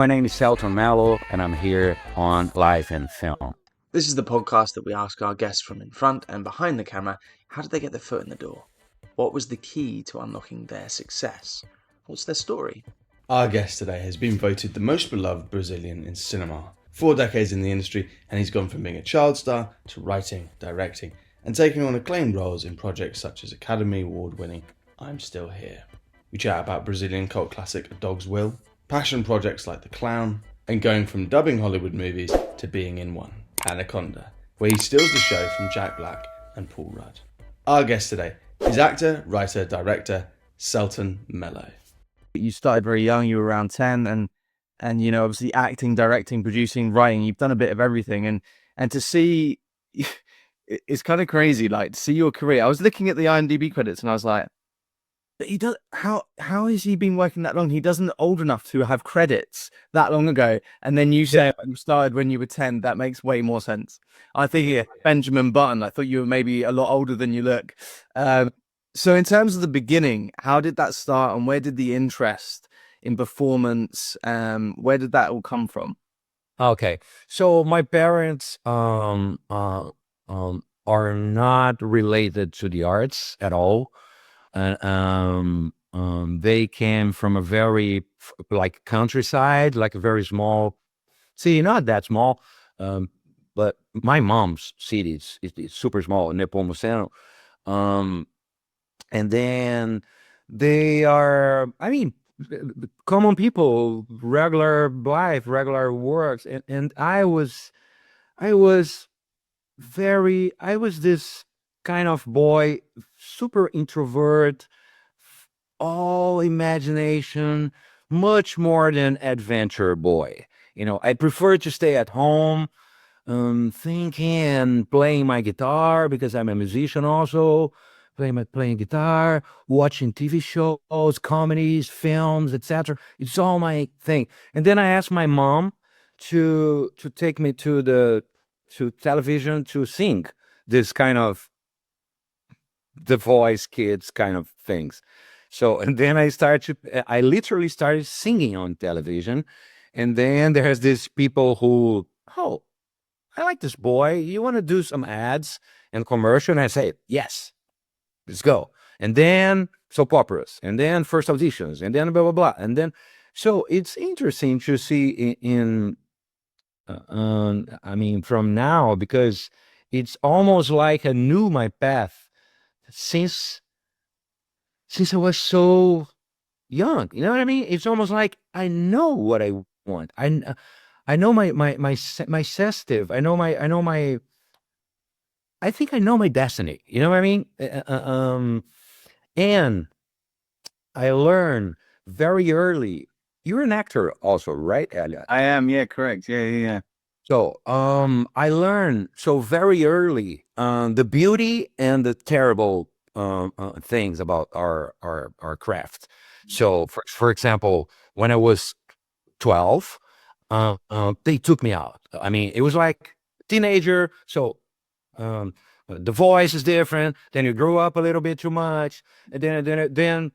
My name is Selton Mello, and I'm here on Live and Film. This is the podcast that we ask our guests from in front and behind the camera, how did they get their foot in the door? What was the key to unlocking their success? What's their story? Our guest today has been voted the most beloved Brazilian in cinema. 4 decades in the industry, and he's gone from being a child star to writing, directing, and taking on acclaimed roles in projects such as Academy Award-winning I'm Still Here. We chat about Brazilian cult classic A Dog's Will, passion projects like The Clown, and going from dubbing Hollywood movies to being in one, Anaconda, where he steals the show from Jack Black and Paul Rudd. Our guest today is actor, writer, director, Selton Mello. You started very young, you were around 10, and obviously acting, directing, producing, writing, you've done a bit of everything, and to see it's kind of crazy, like, to see your career. I was looking at the IMDb credits and I was like, but he does, how has he been working that long? He doesn't old enough to have credits that long ago. And then you say you started when you were 10. That makes way more sense. I think Benjamin Button, I thought you were maybe a lot older than you look. So in terms of the beginning, how did that start, and where did the interest in performance, where did that all come from? Okay, so my parents are not related to the arts at all. And they came from a very like countryside, like a very small city, not that small, but my mom's city is super small, Nepomuceno. And then they are, I mean, common people, regular life, regular works, and I was this kind of boy, super introvert, all imagination, much more than adventure boy. I prefer to stay at home, thinking and playing my guitar, because I'm a musician also, playing guitar, watching TV shows, comedies, films, etc. It's all my thing. And then I asked my mom to take me to television to sing this kind of The Voice Kids kind of things. So, and then I literally started singing on television. And then there's these people who, oh, I like this boy. You want to do some ads and commercial? And I say, yes, let's go. And then soap operas, and then first auditions, and then blah, blah, blah. And then, so it's interesting to see from now, because it's almost like I knew my path since I was so young. You know what I mean? It's almost like I know what I want. I know my sensitive. I think I know my destiny. You know what I mean? And I learned very early. You're an actor also, right, Elliot? I am, yeah, correct. Yeah. So I learned so very early the beauty and the terrible things about our craft. So for example, when I was 12, they took me out. I mean, it was like teenager. So the voice is different. Then you grow up a little bit too much, and then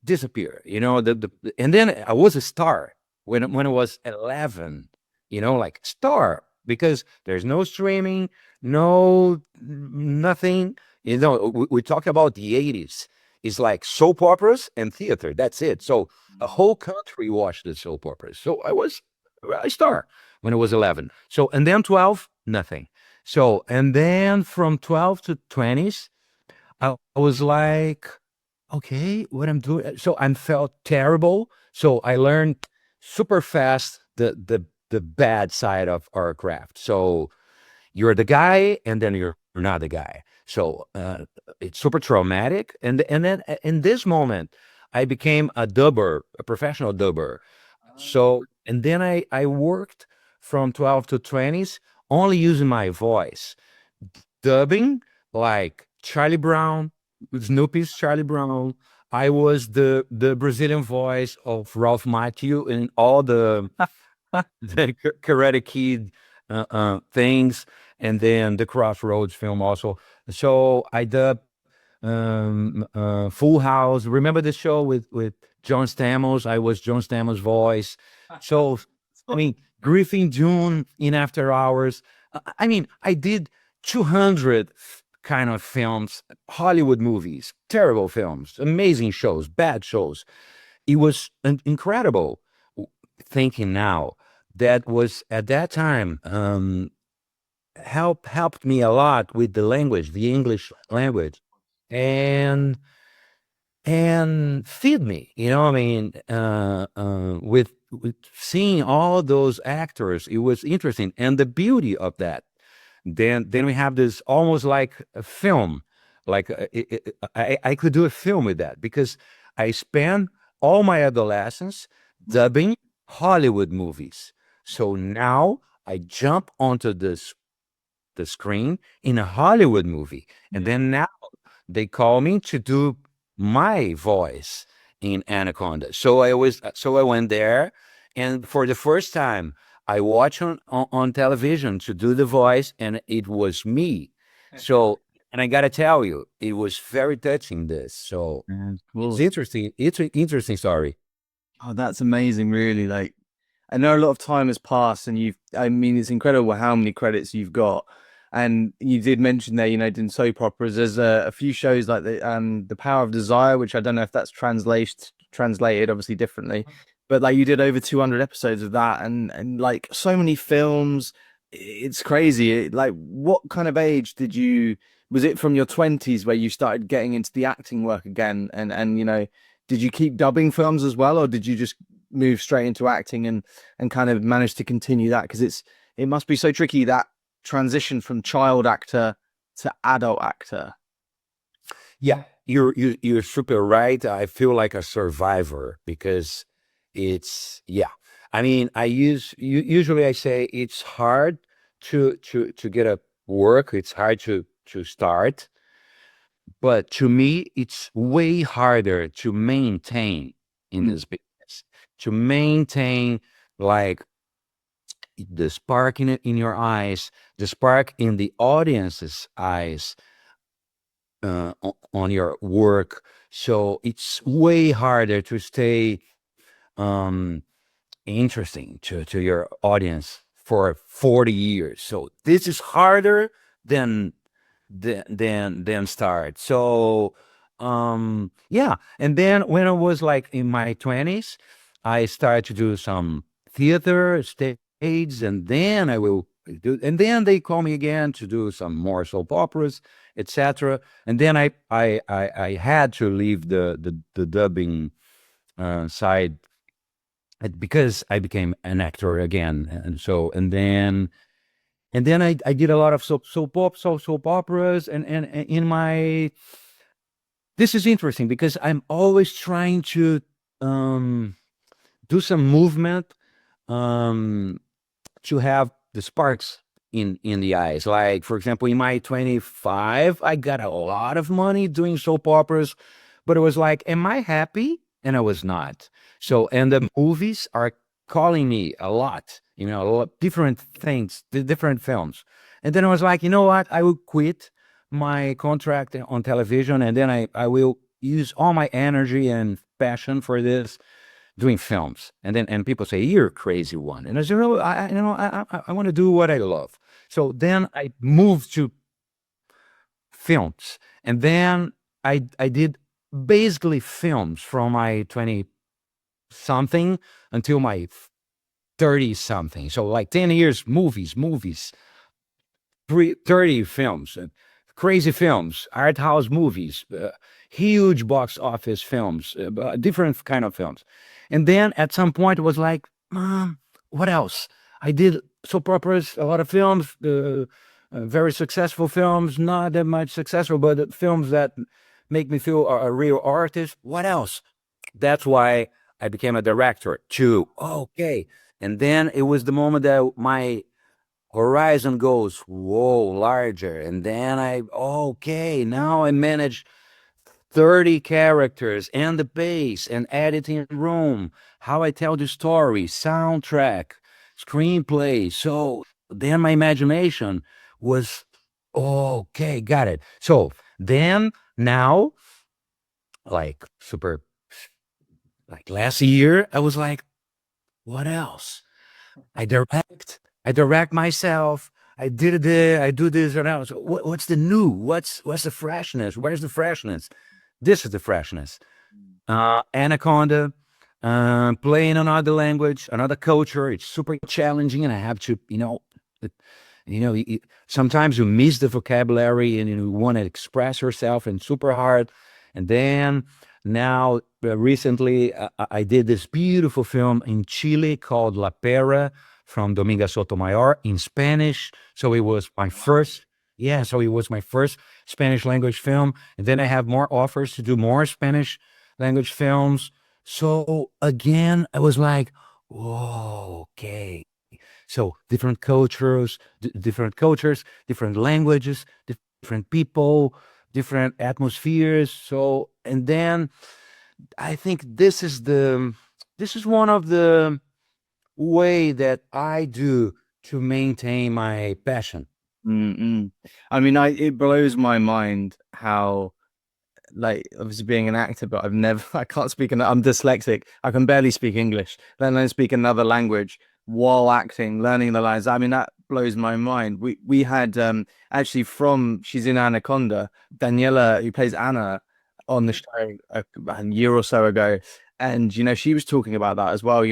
disappear. And then I was a star when I was 11. Like star, because there's no streaming, no nothing. We talk about the 80s. It's like soap operas and theater. That's it. So a whole country watched the soap operas. So I was a star when I was 11. So, and then 12, nothing. So, and then from 12 to 20s, I was like, okay, what I'm doing. So I felt terrible. So I learned super fast the bad side of our craft. So you're the guy, and then you're not the guy. So it's super traumatic. And then in this moment, I became a dubber, a professional dubber. So, and then I worked from 12 to 20s, only using my voice, dubbing like Charlie Brown, Snoopy's Charlie Brown. I was the Brazilian voice of Ralph Macchio in all the Karate Kid things, and then the Crossroads film also. So I dubbed Full House. Remember the show with John Stamos? I was John Stamos' voice. So I mean, Griffin Dune in After Hours. I mean, I did 200 kind of films, Hollywood movies, terrible films, amazing shows, bad shows. It was incredible. Thinking now, that was at that time, helped me a lot with the language, the English language, and feed me. I mean, with seeing all those actors, it was interesting, and the beauty of that. Then we have this almost like a film, like I could do a film with that because I spent all my adolescence dubbing Hollywood movies. So now I jump onto the screen in a Hollywood movie. And then now they call me to do my voice in Anaconda. So I went there, and for the first time I watched on television to do the voice, and it was me. So, and I gotta tell you, it was very touching this. So it's Well, interesting. It's an interesting story. oh, that's amazing, really. Like, I know a lot of time has passed, and I mean, it's incredible how many credits you've got. And you did mention there, doing soap operas. There's a few shows like the Power of Desire, which I don't know if that's translated obviously differently, but like you did over 200 episodes of that, and like so many films. It's crazy. Like, what kind of age was it from your 20s where you started getting into the acting work again? And did you keep dubbing films as well, or did you just move straight into acting and kind of manage to continue that? Because it must be so tricky, that transition from child actor to adult actor. Yeah, you're super right. I feel like a survivor because yeah. I mean, usually I say it's hard to get a work. It's hard to start, but to me, it's way harder to maintain in Mm. this business. To maintain, like, the spark in your eyes, the spark in the audience's eyes, on your work. So it's way harder to stay um, interesting to your audience for 40 years. So this is harder than than start. So yeah. And then when I was like in my 20s, I started to do some theater stage, and then I will do, and then they call me again to do some more soap operas, etc. And then I had to leave the dubbing side, because I became an actor again. And so, and then I did a lot of soap operas, and in my, this is interesting because I'm always trying to um do some movement, um to have the sparks in the eyes. Like, for example, in my 25, I got a lot of money doing soap operas, but it was like, am I happy? And I was not. So, and the movies are calling me a lot, different things, the different films. And then I was like, you know what? I will quit my contract on television, and then I will use all my energy and passion for this, doing films. And people say, you're a crazy one. And I said, no, I want to do what I love. So then I moved to films, and then I did basically films from my 20 something until my 30 something. So like 10 years, movies, 30 films, crazy films, art house movies, huge box office films, different kind of films. And then at some point it was like, what else? I did soap operas, a lot of films, very successful films, not that much successful, but films that make me feel a real artist. What else? That's why I became a director too. Okay. And then it was the moment that my horizon goes, whoa, larger. And then okay, now I manage 30 characters and the bass and editing room, how I tell the story, soundtrack, screenplay. So then my imagination was, okay, got it. So then now, like, super, like last year, I was like, what else? I direct myself. I did it. I do this or that. So what's the new? What's the freshness? Where's the freshness? This is the freshness. Anaconda, playing another language, another culture. It's super challenging, and I have to, sometimes you miss the vocabulary and you want to express yourself, and super hard. And then now, recently, I did this beautiful film in Chile called La Pera from Dominga Sotomayor in Spanish. So it was my first, yeah, so it was my first Spanish language film. And then I have more offers to do more Spanish language films. So again, I was like, whoa, okay. So different cultures, different languages, different people, different atmospheres. So, and then I think this is one of the way that I do to maintain my passion. Mm-mm. I mean, it blows my mind how, like, obviously being an actor, but I can't speak, I'm dyslexic. I can barely speak English, let alone speak another language while acting, learning the lines. I mean, that blows my mind. We had actually she's in Anaconda, Daniela, who plays Anna on the show a year or so ago. And, she was talking about that as well,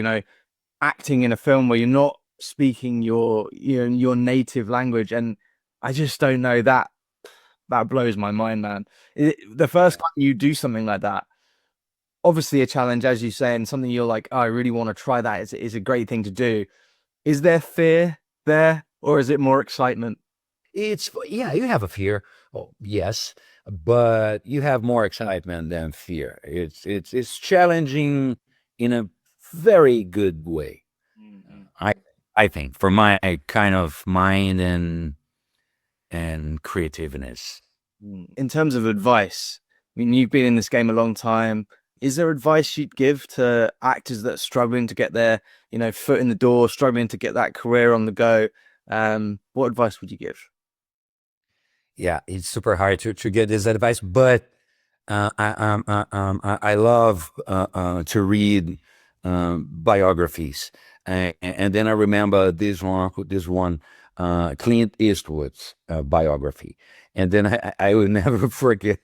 acting in a film where you're not speaking your native language. And I just don't know, that blows my mind, man. The first time you do something like that, obviously a challenge, as you say, and something you're like, oh, I really want to try that. It's a great thing to do. Is there fear there, or is it more excitement? Yeah, you have a fear. Oh, yes, but you have more excitement than fear. It's challenging in a very good way. Mm-mm. I I think for my kind of mind and creativeness. In terms of advice, I mean, you've been in this game a long time. Is there advice you'd give to actors that are struggling to get their, foot in the door, struggling to get that career on the go? What advice would you give? Yeah, it's super hard to get this advice, but I love to read biographies, and then I remember this one Clint Eastwood's biography, and then I will never forget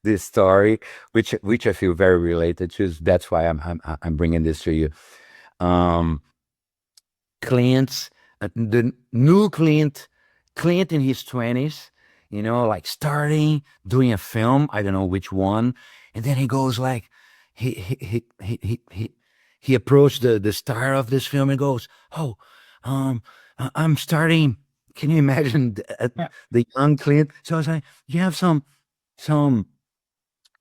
this story, which I feel very related to. That's why I'm bringing this to you. Um, Clint's the new Clint in his 20s, like starting doing a film. I don't know which one, and then he goes like, he approached the star of this film and goes, "Oh, I'm starting." Can you imagine the young Clint? So I was like, "You have some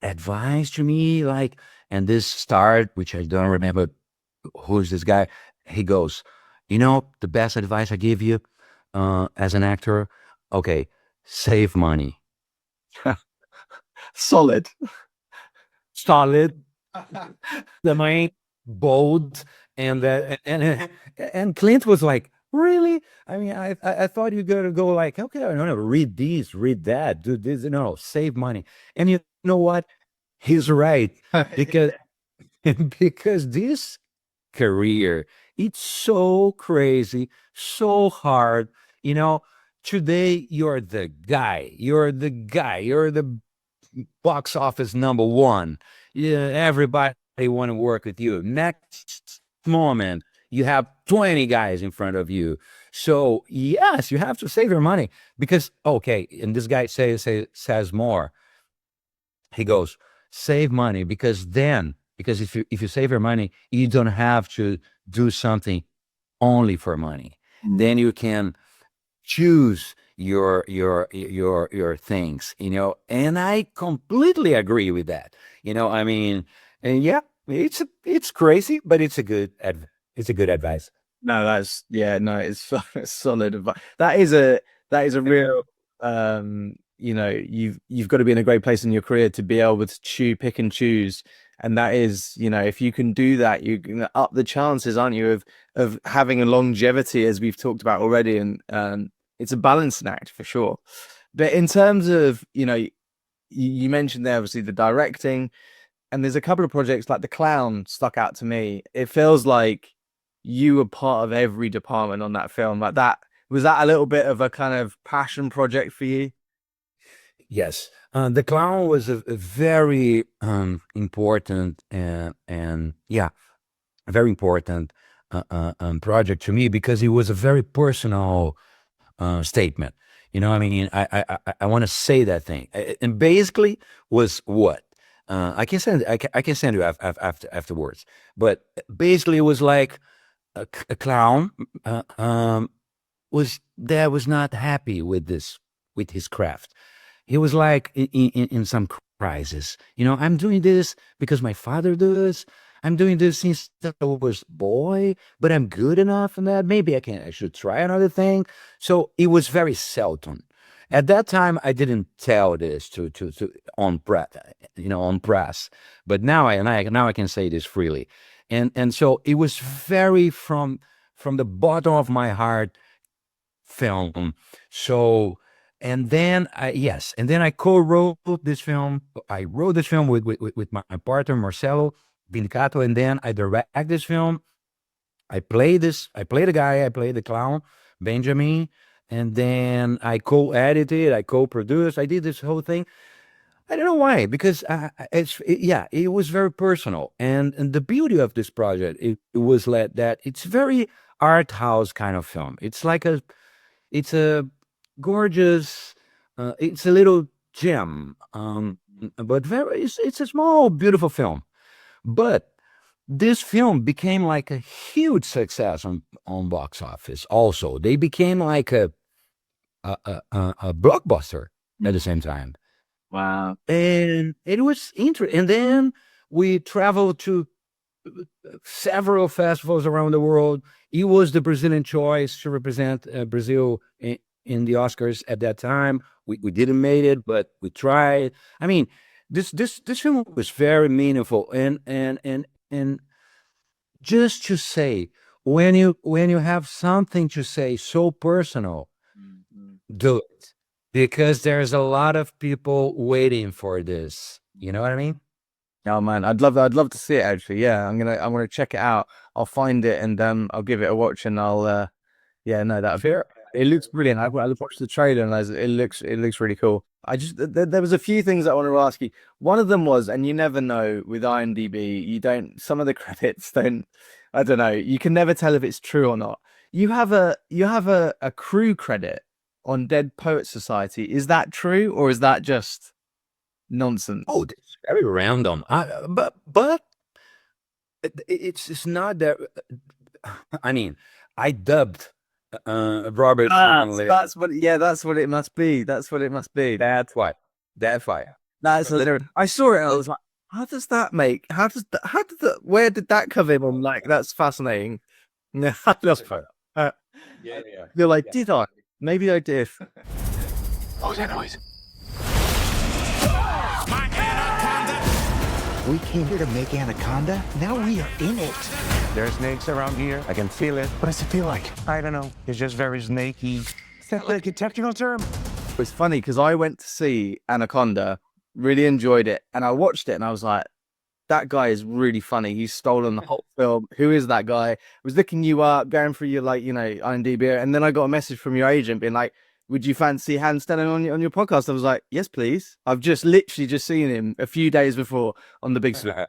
advice to me?" Like, and this star, which I don't remember who's this guy, he goes, the best advice I give you as an actor, okay, save money. Solid. Solid, the main bold, and Clint was like, really? I mean, I thought you were gonna go like, okay, no, read these, read that, do this, no, save money. And you know what? He's right, because because this career, it's so crazy, so hard. You know, Today you're the guy, you're the box office number one. Yeah, everybody want to work with you. Next moment, you have 20 guys in front of you. So yes, you have to save your money because okay, and this guy says more. He goes, save money because if you save your money, you don't have to do something only for money. Then you can choose your things, and I completely agree with that. I mean, and yeah, it's crazy, but it's a good advice. No, no, it's solid advice. That is a real, you've got to be in a great place in your career to be able to pick and choose. And that is, if you can do that, you can up the chances, aren't you, of having a longevity, as we've talked about already. And it's a balancing act for sure. But in terms of, you mentioned there obviously the directing, and there's a couple of projects like The Clown stuck out to me. It feels like you were part of every department on that film. Like that, was that a little bit of a kind of passion project for you? Yes, the clown was a very important and yeah, a very important project to me because it was a very personal statement. You know, I mean, I want to say that thing, and basically was what I can send you afterwards. But basically, it was like a clown was not happy with this with his craft. He was like in some crisis. You know, I'm doing this because my father does. I'm doing this since I was boy, but I'm good enough in that. Maybe I should try another thing. So it was very Selton. At that time, I didn't tell this to on press, on press. But now I can say this freely, and so it was very from the bottom of my heart film. So, and then I co-wrote this film. I wrote this film with my partner Marcelo Vincato, and then I direct this film. I play the guy, I play the clown, Benjamin, and then I co-edited, I co-produced, I did this whole thing. I don't know why, because it was very personal, and the beauty of this project it was that it's very art house kind of film. It's a gorgeous, it's a little gem, but it's a small, beautiful film. But this film became like a huge success on box office. Also, they became like a blockbuster at the same time, Wow. and it was interesting. And then we traveled to several festivals around the world. He was the Brazilian choice to represent Brazil in the Oscars at that time. We didn't make it, but we tried. I mean, this film was very meaningful, and just to say, when you have something to say so personal, do it, because there's a lot of people waiting for this. You know what I mean? Oh man, I'd love to see it actually. Yeah, I'm gonna check it out. I'll find it and I'll give it a watch and I'll yeah, no, that Fair. it looks brilliant. I watched the trailer and it looks really cool. I just there was a few things I wanted to ask you. One of them was, and you never know with IMDb, you don't some of the credits don't. I don't know. You can never tell if it's true or not. You have a crew credit on Dead Poet Society. Is that true or is that just nonsense? Oh, it's very random. But it's not that. I mean, I dubbed Robert Conley. That's what. Yeah, that's what it must be. That's what it must be. That's why. That's why. That's literally. I saw it and I was like, how does that make? How did that? Where did that come in? I'm like, that's fascinating. No, That's fine. Yeah. you're like, did I? Maybe I did. What was that noise? We came here to make Anaconda. Now we are in it. There are snakes around here. I can feel it. What does it feel like? I don't know. It's just very snaky. Is that like a technical term? It's funny because I went to see Anaconda, really enjoyed it, and I watched it and I was like, that guy is really funny. He's stolen the whole film. Who is that guy? I was looking you up, going through your IMDb, and then I got a message from your agent being like, would you fancy Hans Stelling on your podcast? I was like, yes, please. I've just literally just seen him a few days before on the big screen.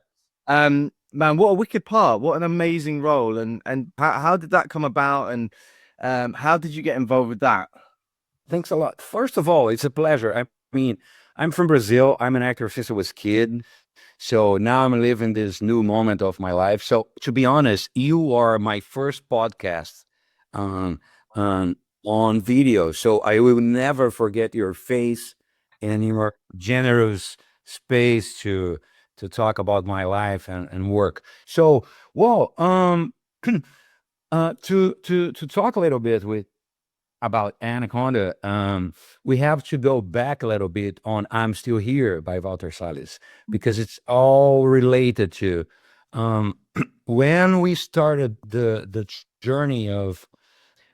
Man, what a wicked part. What an amazing role. And how did that come about? And how did you get involved with that? Thanks a lot. First of all, it's a pleasure. I mean, I'm from Brazil. I'm an actor since I was a kid. So now I'm living this new moment of my life. So to be honest, you are my first podcast on video. So I will never forget your face and your generous space to talk about my life and work. So, well, to talk a little bit about Anaconda, we have to go back a little bit on "I'm Still Here" by Walter Salles, because it's all related to when we started the journey of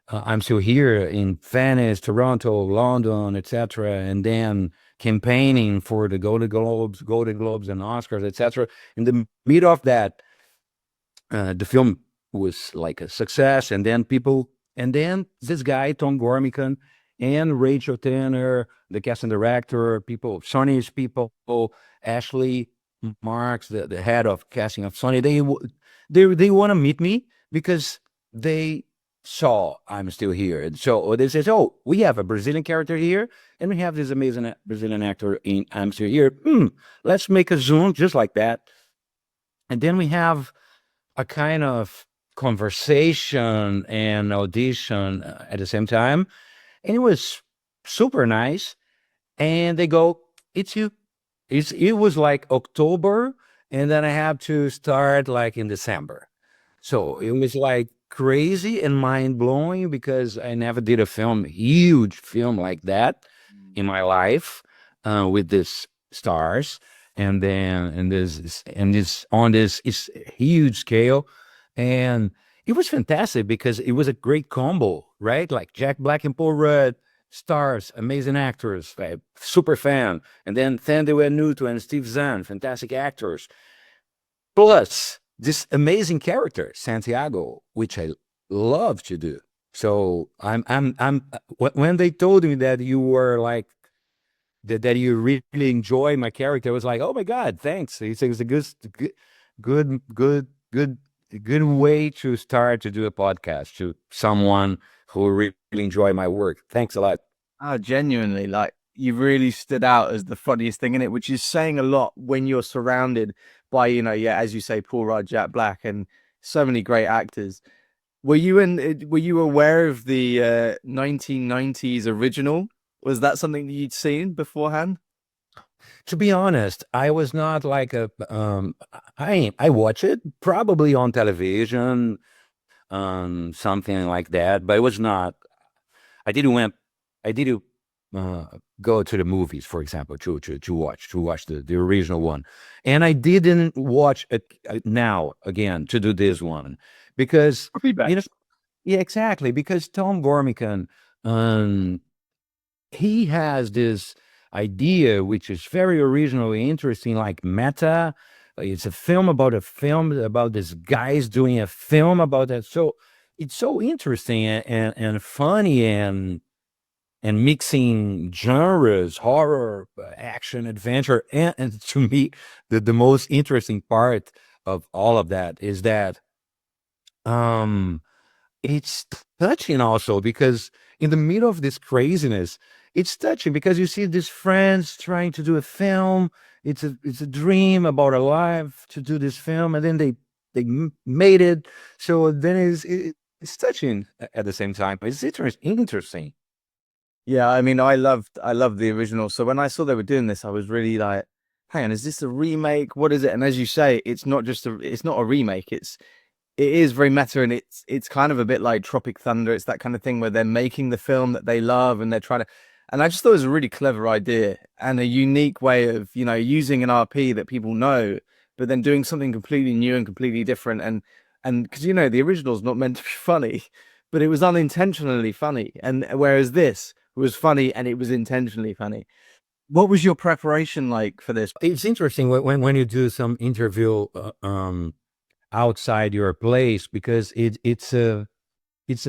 "I'm Still Here" in Venice, Toronto, London, etc., and then campaigning for the Golden Globes, and Oscars, etc. In the middle of that, the film was like a success, and then this guy Tom Gormican and Rachel Tanner, the casting director, people, Sony's people, Ashley Marks, the head of casting of Sony, they want to meet me because they saw I'm still here. And so they says, "Oh, we have a Brazilian character here, and we have this amazing Brazilian actor in I'm still here. Let's make a Zoom just like that." And then we have a kind of conversation and audition at the same time. And it was super nice. And they go, "It's you." It was like October, and then I have to start like in December. So it was like crazy and mind blowing because I never did a huge film like that in my life, with this stars, and then and this on this is huge scale, and it was fantastic because it was a great combo, right? Like Jack Black and Paul Rudd, stars, amazing actors, super fan, and then Thandie Newton and Steve Zahn, fantastic actors, plus this amazing character Santiago, which I love to do. So when they told me that you were like that you really enjoy my character, I was like, oh my god, thanks. It's a good good good good way to start to do a podcast to someone who really enjoy my work. Thanks a lot. Oh, genuinely, like you really stood out as the funniest thing in it, which is saying a lot when you're surrounded by, yeah, as you say, Paul Rudd, Jack Black, and so many great actors. Were you aware of the 1990s original? Was that something that you'd seen beforehand? To be honest, I was not like I watch it probably on television, something like that, but it was not. I didn't went. I didn't go to the movies, for example, to watch the original one, and I didn't watch it now again to do this one because Feedback. yeah, exactly, because Tom Gormican, um, he has this idea which is very originally interesting, like meta. It's a film about this guys doing a film about that. So it's so interesting and funny and mixing genres, horror, action, adventure, and to me, the most interesting part of all of that is that um it's touching also because in the middle of this craziness, it's touching because you see these friends trying to do a film. It's a dream about a life to do this film, and then made it. So then it's touching at the same time. It's interesting. Yeah, I mean, I loved the original. So when I saw they were doing this, I was really like, hang on, is this a remake? What is it? And as you say, it's not a remake. It is very meta, and it's kind of a bit like Tropic Thunder. It's that kind of thing where they're making the film that they love and they're trying to. And I just thought it was a really clever idea and a unique way of, using an RP that people know, but then doing something completely new and completely different. And because the original's not meant to be funny, but it was unintentionally funny. And whereas this was funny and it was intentionally funny. What was your preparation like for this? It's interesting when you do some interview outside your place because it's a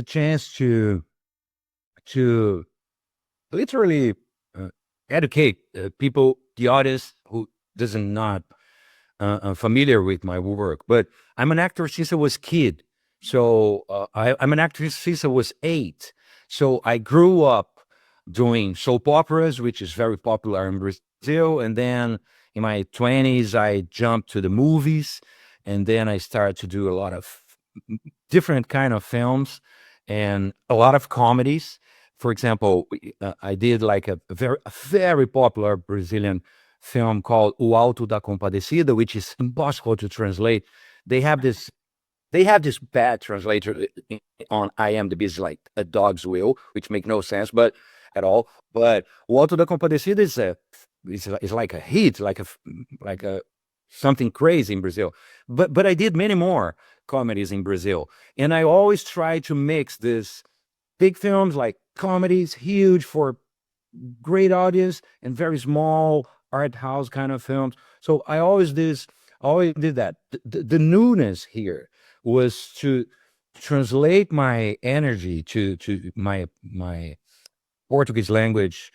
chance to literally educate people, the audience who doesn't not familiar with my work. But I'm an actor since I was kid. So I'm an actor since I was 8. So I grew up doing soap operas, which is very popular in Brazil. And then in my 20s, I jumped to the movies. And then I started to do a lot of different kind of films and a lot of comedies. For example, I did like a very popular Brazilian film called O Auto da Compadecida, which is impossible to translate. They have this bad translator on IMDb, is like a dog's wheel, which make no sense, but at all. But O Auto da Compadecida is like a hit, like a something crazy in Brazil. But I did many more comedies in Brazil, and I always try to mix this big films like comedies, huge for great audience, and very small art house kind of films. So I always did that. The newness here was to translate my energy to my Portuguese language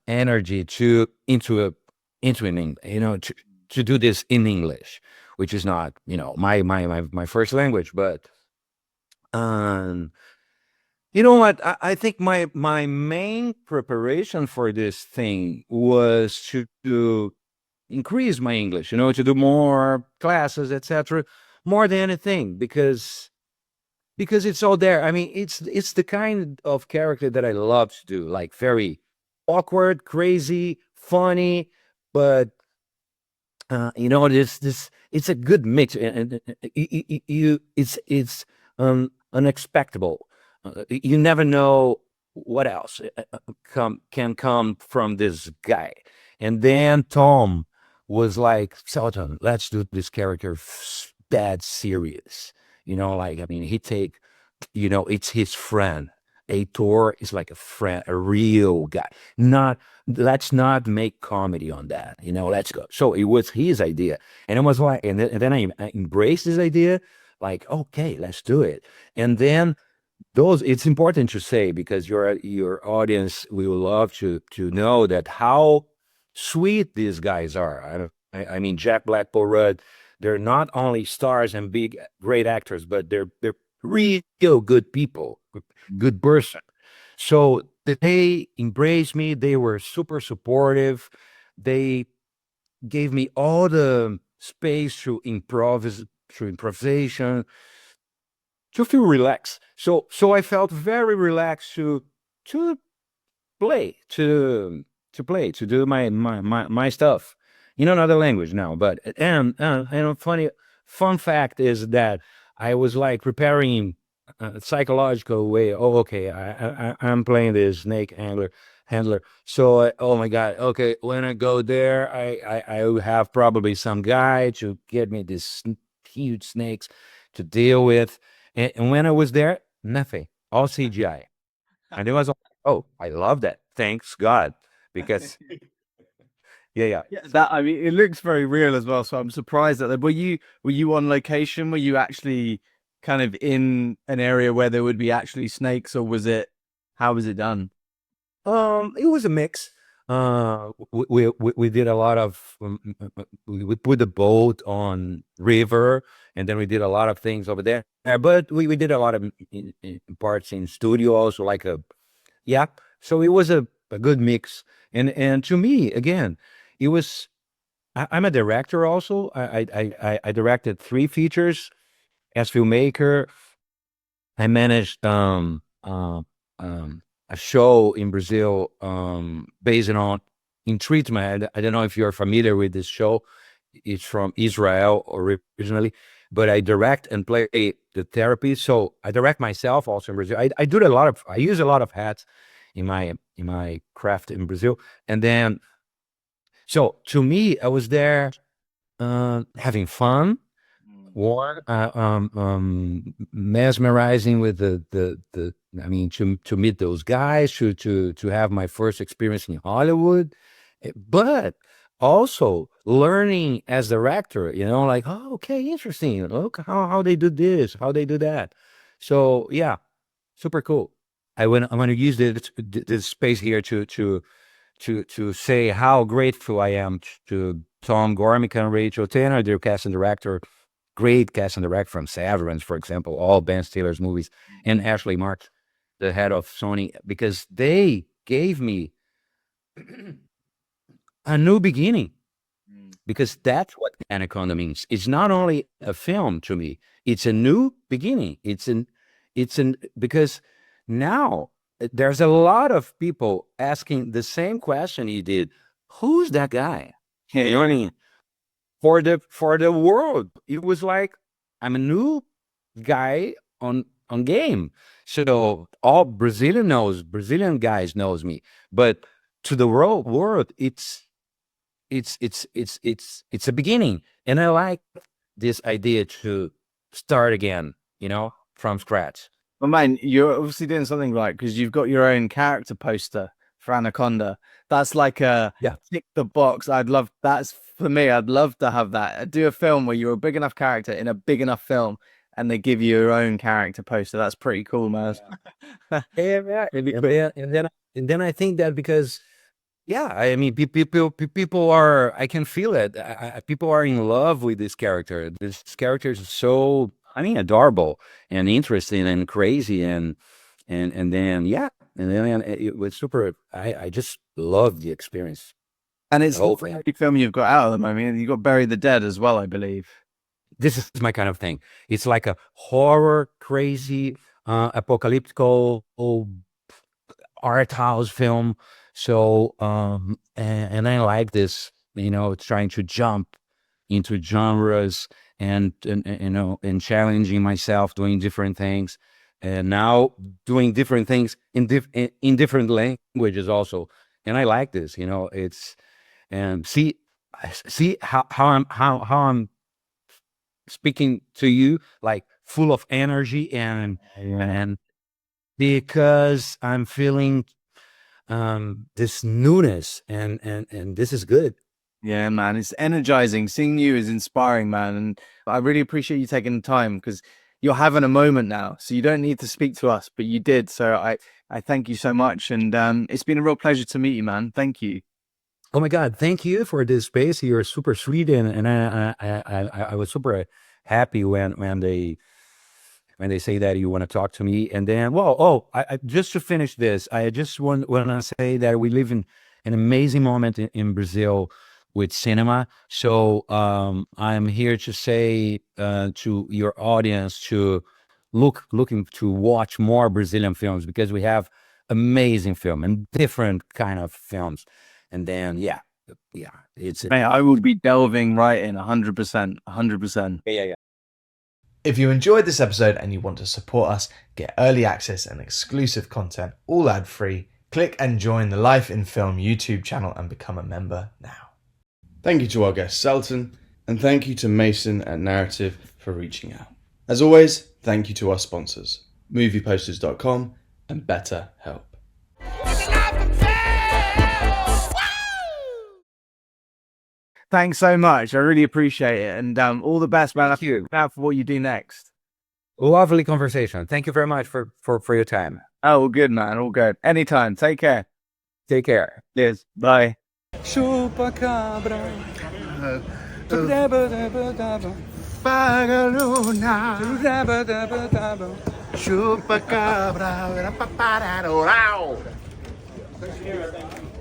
energy to into an English, to do this in English, which is not my first language, but um, you know what? I think my main preparation for this thing was to increase my English, to do more classes, etc. More than anything, because it's all there. I mean, it's the kind of character that I love to do, like very awkward, crazy, funny, but this it's a good mix, and it's unexpected. You never know what else can come from this guy. And then Tom was like, Selton, let's do this character bad serious. Like, I mean, it's his friend. Aitor is like a friend, a real guy. Not Let's not make comedy on that. Let's go. So it was his idea, and it was like, and then I embraced his idea. Like, okay, let's do it. And then it's important to say, because your audience will love to know that how sweet these guys are. I mean, Jack Black, Paul Rudd, they're not only stars and big great actors, but they're real good people, good person. So they embraced me. They were super supportive. They gave me all the space through improvisation, to feel relaxed. So I felt very relaxed to play, to do my stuff in another language now. But and a fun fact is that I was like preparing a psychological way. Oh, okay, I'm playing this snake handler. So oh my god, okay, when I go there, I will have probably some guy to get me these huge snakes to deal with. And when I was there, nothing, all CGI. And it was like, oh, I love that. Thanks God. Because, yeah. Yeah, that I mean, it looks very real as well. So I'm surprised that were you on location? Were you actually kind of in an area where there would be actually snakes, or how was it done? It was a mix. We did a lot of, we put the boat on river, and then we did a lot of things over there. But we did a lot of parts in studio also, like yeah. So it was a good mix. And to me, again, it was, I'm a director also. I directed 3 features as filmmaker. I managed a show in Brazil based on in treatment. I don't know if you're familiar with this show. It's from Israel originally, but I direct and play the therapy. So I direct myself also in Brazil. I use a lot of hats in my craft in Brazil. And then, so to me, I was there having fun, one mesmerizing with the I mean, to meet those guys, to have my first experience in Hollywood, but also learning as director, like, oh, okay, interesting, look how they do this, how they do that. So yeah, super cool. I want to use this space here to say how grateful I am to Tom Gormick and Rachel Tanner, their cast and director, great cast and director from Severance, for example, all Ben Stiller's movies, and Ashley Marks, the head of Sony, because they gave me a new beginning. Because that's what Anaconda means. It's not only a film to me; it's a new beginning. Because now there's a lot of people asking the same question you did. Who's that guy? You know what I mean? For the world, it was like, I'm a new guy on game. So all Brazilian guys knows me, but to the world, it's a beginning. And I like this idea to start again, from scratch. Well, man, you're obviously doing something right, because you've got your own character poster for Anaconda. That's like a Yeah. tick the box. That's for me. I'd love to have that. Do a film where you're a big enough character in a big enough film and they give you your own character poster. That's pretty cool, man. Yeah, and then I think that because yeah, I mean, people are. I can feel it. People are in love with this character. This character is so, I mean, adorable and interesting and crazy and then yeah, and then it was super. I just love the experience. And it's The whole the thing. only film you've got out at the moment. You've got Bury the Dead as well, I believe. This is my kind of thing. It's like a horror, crazy, apocalyptical art house film. So and I like this, trying to jump into genres and challenging myself, doing different things, and now doing different things in different languages also. And I like this, it's and see how I'm speaking to you, like full of energy and because I'm feeling this newness and this is good. Yeah, man, it's energizing. Seeing you is inspiring, man. And I really appreciate you taking the time because you're having a moment now. So you don't need to speak to us, but you did. So I thank you so much. And it's been a real pleasure to meet you, man. Thank you. Oh my God, thank you for this space. You're super sweet, and I was super happy when they say that you want to talk to me. And then, well, I just to finish this, I just want to say that we live in an amazing moment in Brazil with cinema. So I'm here to say to your audience to looking to watch more Brazilian films because we have amazing film and different kind of films. And then, yeah, it's Mate, I will be delving right in 100%, 100%. yeah. If you enjoyed this episode and you want to support us, get early access and exclusive content, all ad-free, click and join the Life in Film YouTube channel and become a member now. Thank you to our guest Selton, and thank you to Mason at Narrative for reaching out. As always, thank you to our sponsors, movieposters.com and BetterHelp. Thanks so much. I really appreciate it. And all the best, man. Thank you. Out for what you do next. Lovely conversation. Thank you very much for your time. Oh, all good, man. All good. Anytime. Take care. Take care. Cheers. Bye. Chupa cabra. Pagaluna. Chupa cabra.